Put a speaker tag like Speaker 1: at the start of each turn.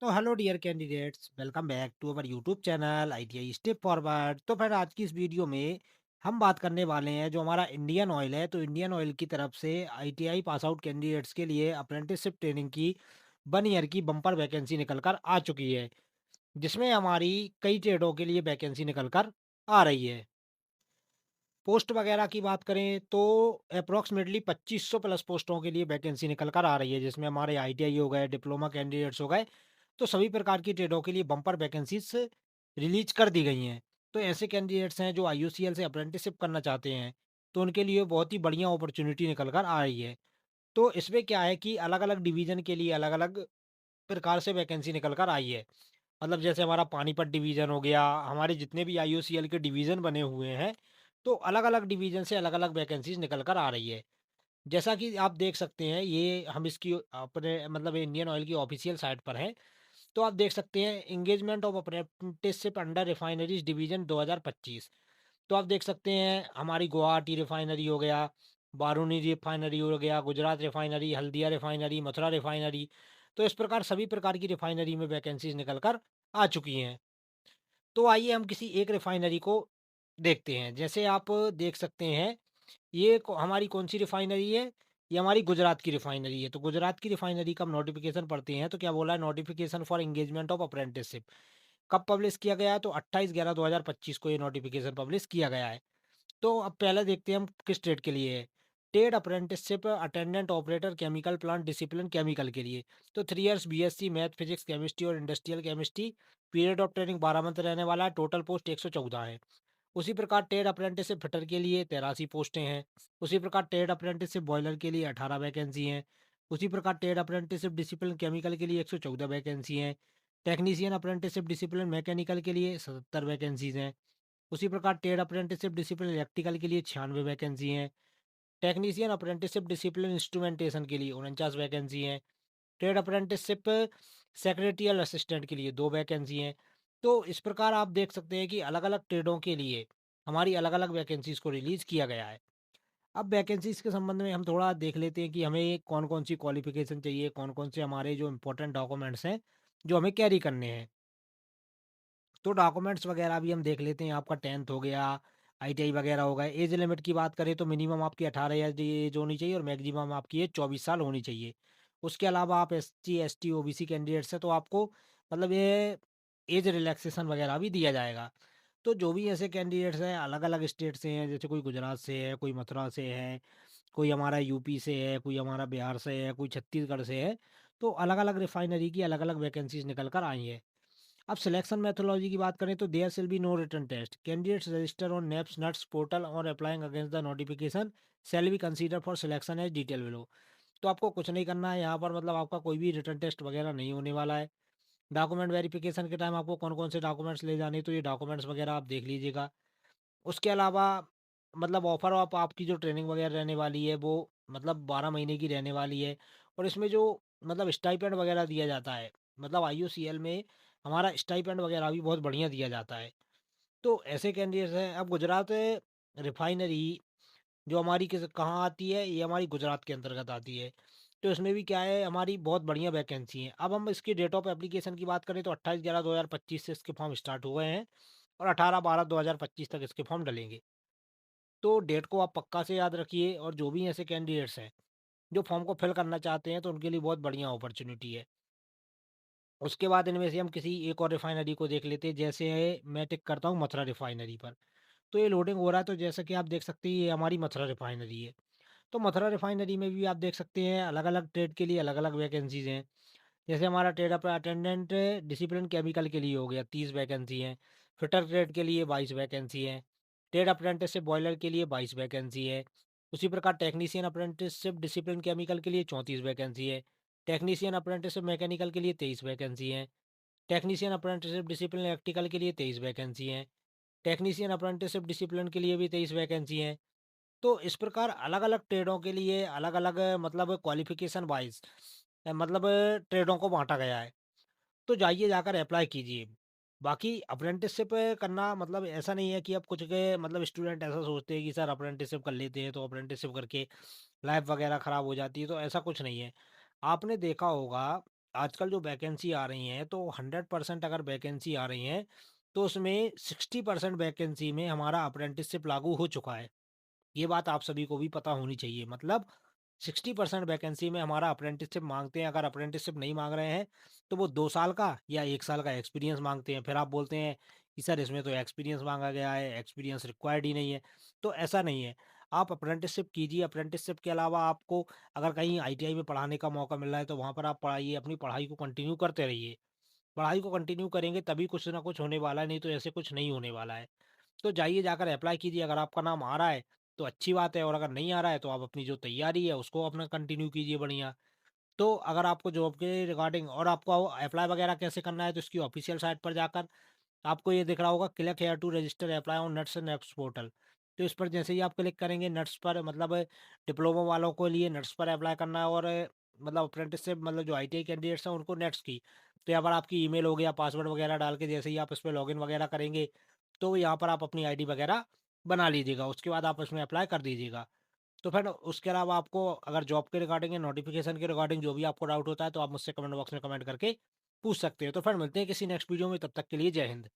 Speaker 1: तो hello dear candidates, welcome back to our YouTube channel ITI step forward. तो फिर आज की इस वीडियो में हम बात करने वाले हैं जो हमारा इंडियन ऑयल है। तो इंडियन ऑयल की तरफ से आईटीआई पास आउट कैंडिडेट्स के लिए अप्रेंटिसशिप ट्रेनिंग की 1 ईयर की बम्पर वैकेंसी निकल कर आ चुकी है, जिसमें हमारी कई ट्रेडों के लिए वैकेंसी निकल कर आ रही है। पोस्ट वगैरह की बात करें तो अप्रॉक्सीमेटली 2500 प्लस पोस्टों के लिए वैकेंसी निकल कर आ रही है, जिसमें हमारे आईटीआई हो गए, डिप्लोमा कैंडिडेट्स हो गए। तो सभी प्रकार की ट्रेडों के लिए बम्पर वैकेंसीज रिलीज कर दी गई हैं। तो ऐसे कैंडिडेट्स हैं जो आईयूसीएल से अप्रेंटिसशिप करना चाहते हैं, तो उनके लिए बहुत ही बढ़िया अपॉर्चुनिटी निकल कर आ रही है। तो इसमें क्या है कि अलग अलग डिवीजन के लिए अलग अलग प्रकार से वैकेंसी निकल कर आई है। मतलब जैसे हमारा पानीपत डिवीज़न हो गया, हमारे जितने भी आईयूसीएल के डिवीज़न बने हुए हैं, तो अलग-अलग डिवीज़न से अलग-अलग वैकेंसीज़ निकल कर आ रही है। जैसा कि आप देख सकते हैं, ये हम इसकी अपने मतलब इंडियन ऑयल की ऑफ़िशियल साइट पर हैं। तो आप देख सकते हैं engagement of apprenticeship under refineries division 2025। तो आप देख सकते हैं हमारी गुवाहाटी रिफाइनरी हो गया, बारूनी रिफाइनरी हो गया, Gujarat refinery, Haldia refinery, Mathura refinery. तो इस प्रकार सभी प्रकार की रिफाइनरी में वैकेंसीज़ निकल कर आ चुकी हैं। तो आइए हम किसी एक रिफाइनरी को देखते हैं। जैसे आप देख सकते हैं, ये हमारी कौन सी रिफाइनरी है? ये हमारी गुजरात की रिफाइनरी है। तो गुजरात की रिफाइनरी का हम नोटिफिकेशन पढ़ते हैं तो क्या बोला है, notification for engagement of apprenticeship. कब पब्लिश किया गया है? तो 28/11/2025 को ये नोटिफिकेशन पब्लिश किया गया है। तो अब पहले देखते हैं हम किस ट्रेड के लिए है। Trade apprenticeship attendant operator chemical plant discipline chemical के लिए। तो 3 years BSc math physics chemistry और industrial chemistry. Period of training 12 month रहने वाला है। टोटल पोस्ट 114 है। उसी प्रकार ट्रेड अप्रेंटिसशिप फिटर के लिए 83 पोस्टें हैं। उसी प्रकार ट्रेड अप्रेंटिसशिप बॉयलर के लिए 18 वैकेंसी हैं। उसी प्रकार ट्रेड अप्रेंटिसशिप डिसिप्लिन केमिकल के लिए 114 वैकेंसी हैं। टेक्नीशियन अप्रेंटिसशिप डिसिप्लिन मैकेनिकल के लिए 77 वैकेंसीज हैं। उसी प्रकार ट्रेड अप्रेंटिसशिप डिसिप्लिन इलेक्ट्रिकल के लिए 96 वैकेंसी हैं। टेक्नीशियन अप्रेंटिसशिप डिसिप्लिन इंस्ट्रूमेंटेशन के लिए 49 वैकेंसी हैं। ट्रेड अप्रेंटिसशिप सेक्रेटरियल असिस्टेंट के लिए 2 वैकेंसी हैं। तो इस प्रकार आप देख सकते हैं कि अलग-अलग ट्रेडों के लिए हमारी अलग-अलग वैकेंसीज़ को रिलीज़ किया गया है। अब वैकेंसीज़ के संबंध में हम थोड़ा देख लेते हैं कि हमें कौन-कौन सी क्वालिफ़िकेशन चाहिए, कौन-कौन से हमारे जो इम्पोर्टेंट डॉक्यूमेंट्स हैं, जो हमें कैरी करने हैं। तो डॉक्यूमेंट्स वगैरह भी हम देख लेते हैं। आपका 10th हो गया, आईटीआई वगैरह हो गए। एज लिमिट की बात करें तो मिनिमम आपकी 18 ईयर दी एज होनी चाहिए और मैक्सिमम आपकी एज 24 साल होनी चाहिए। उसके अलावा आप एससी, एसटी, ओबीसी कैंडिडेट्स हैं तो आपको मतलब ये एज रिलैक्सेशन वगैरह भी दिया जाएगा। तो जो भी ऐसे कैंडिडेट्स हैं अलग-अलग स्टेट से हैं, जैसे कोई गुजरात से है, कोई मथुरा से है, कोई हमारा यूपी से है, कोई हमारा बिहार से है, कोई छत्तीसगढ़ से है। तो अलग-अलग रिफाइनरी की अलग-अलग वैकेंसीज़ निकल कर आई हैं। अब सिलेक्शन मेथोडोलॉजी की बात करें तो there will be no written test. Candidates register on NAPS NATS portal और applying against the notification shall be consider for selection as detail below. तो आपको कुछ नहीं करना है यहाँ पर, मतलब आपका कोई भी रिटन टेस्ट वगैरह नहीं होने वाला है। डॉक्यूमेंट वेरिफिकेशन के टाइम आपको कौन कौन से डॉक्यूमेंट्स ले जाने, तो ये डॉक्यूमेंट्स वगैरह आप देख लीजिएगा। उसके अलावा मतलब ऑफर ऑफ आपकी जो ट्रेनिंग वगैरह रहने वाली है वो मतलब 12 महीने की रहने वाली है। और इसमें जो मतलब स्टाइपेंड वगैरह दिया जाता है, मतलब आईयूसीएल में हमारा स्टाइपेंड वगैरह भी बहुत बढ़िया दिया जाता है। तो ऐसे कैंडिडेट्स हैं। अब गुजरात रिफाइनरी जो हमारी किस कहाँ आती है, ये हमारी गुजरात के अंतर्गत आती है। तो इसमें भी क्या है, हमारी बहुत बढ़िया वैकेंसी है। अब हम इसकी डेट ऑफ एप्लीकेशन की बात करें तो 28/11/2025 से इसके फॉर्म स्टार्ट हुए हैं और 18/12/2025 तक इसके फॉर्म डलेंगे। तो डेट को आप पक्का से याद रखिए। और जो भी ऐसे कैंडिडेट्स हैं जो फॉर्म को फिल करना चाहते हैं तो उनके लिए बहुत बढ़िया अपॉर्चुनिटी है। उसके बाद इनमें से हम किसी एक और रिफाइनरी को देख लेते हैं। जैसे मैं टिक करता हूँ मथुरा रिफाइनरी पर। तो ये लोडिंग हो रहा है, तो जैसा कि आप देख सकते हैं ये हमारी मथुरा रिफाइनरी है। तो मथुरा रिफाइनरी में भी आप देख सकते हैं अलग-अलग ट्रेड के लिए अलग-अलग वैकेंसीज़ हैं। जैसे हमारा ट्रेड अटेंडेंट डिसिप्लिन केमिकल के लिए हो गया, 30 वैकेंसी हैं। फिटर ट्रेड के लिए 22 वैकेंसी हैं। ट्रेड अप्रेंटिसशिप बॉयलर के लिए 22 वैकेंसी है। उसी प्रकार टेक्नीशियन अप्रेंटिसशिप डिसिप्लिन केमिकल के लिए 34 वैकेंसी है। टेक्नीशियन अप्रेंटिसशिप मैकेनिकल के लिए 23 वैकेंसी हैं। टेक्नीशियन अप्रेंटिसशिप डिसिप्लिन इलेक्ट्रिकल के लिए 23 वैकेंसी हैं। टेक्नीशियन अप्रेंटिसशिप डिसिप्लिन के लिए भी 23 वैकेंसी हैं। तो इस प्रकार अलग-अलग ट्रेडों के लिए अलग-अलग मतलब क्वालिफ़िकेशन वाइज़ मतलब ट्रेडों को बाँटा गया है। तो जाइए जाकर अप्लाई कीजिए। बाकी अप्रेंटिसशिप करना मतलब ऐसा नहीं है कि अब कुछ के मतलब स्टूडेंट ऐसा सोचते हैं कि सर अप्रेंटिसशिप कर लेते हैं तो अप्रेंटिसशिप करके लाइफ़ वग़ैरह ख़राब हो जाती है, तो ऐसा कुछ नहीं है। आपने देखा होगा आजकल जो वैकेंसी आ रही हैं, तो 100% अगर वैकेंसी आ रही हैं, तो उसमें 60% वैकेंसी में हमारा अप्रेंटिसशिप लागू हो चुका है। ये बात आप सभी को भी पता होनी चाहिए। मतलब 60% वैकेंसी में हमारा अप्रेंटिसशिप माँगते हैं, अगर अप्रेंटिसशिप नहीं माँग रहे हैं, तो वो 2 साल का या 1 साल का एक्सपीरियंस माँगते हैं। फिर आप बोलते हैं कि सर इसमें तो एक्सपीरियंस माँगा गया है, एक्सपीरियंस रिक्वायर्ड ही नहीं है। तो ऐसा नहीं है, आप अप्रेंटिसशिप कीजिए, अप्रेंटिसशिप के अलावा आपको अगर कहीं आईटीआई में पढ़ाने का मौका मिल रहा है, तो वहाँ पर आप पढ़ाइए, अपनी पढ़ाई को कंटिन्यू करते रहिए। पढ़ाई को कंटिन्यू करेंगे तभी कुछ ना कुछ होने वाला है, नहीं तो ऐसे कुछ नहीं होने वाला है। तो जाइए जाकर अप्लाई कीजिए, अगर आपका नाम आ रहा है तो अच्छी बात है और अगर नहीं आ रहा है तो आप अपनी जो तैयारी है उसको अपना कंटिन्यू कीजिए बढ़िया। तो अगर आपको जॉब के रिगार्डिंग और आपको अप्लाई वगैरह कैसे करना है तो इसकी ऑफिशियल साइट पर जाकर आपको ये दिख रहा होगा click here to register apply on NATS and NAPS portal. तो इस पर जैसे ही आप क्लिक करेंगे नट्स पर मतलब डिप्लोमा वालों को लिए नट्स पर अप्लाई करना है और मतलब अप्रेंटिसशिप मतलब जो आईटीआई कैंडिडेट्स हैं उनको नेट्स की। तो यहाँ पर आपकी ईमेल हो गया पासवर्ड वगैरह डाल के जैसे ही आप इस पर लॉगिन वगैरह करेंगे तो यहाँ पर आप अपनी आईडी वगैरह बना लीजिएगा। उसके बाद आप उसमें अप्लाई कर दीजिएगा। तो फिर उसके अलावा आपको अगर जॉब के रिगार्डिंग या नोटिफिकेशन के रिगार्डिंग जो भी आपको डाउट होता है तो आप मुझसे कमेंट बॉक्स में कमेंट करके पूछ सकते हो। तो फिर मिलते हैं किसी नेक्स्ट वीडियो में, तब तक के लिए जय हिंद।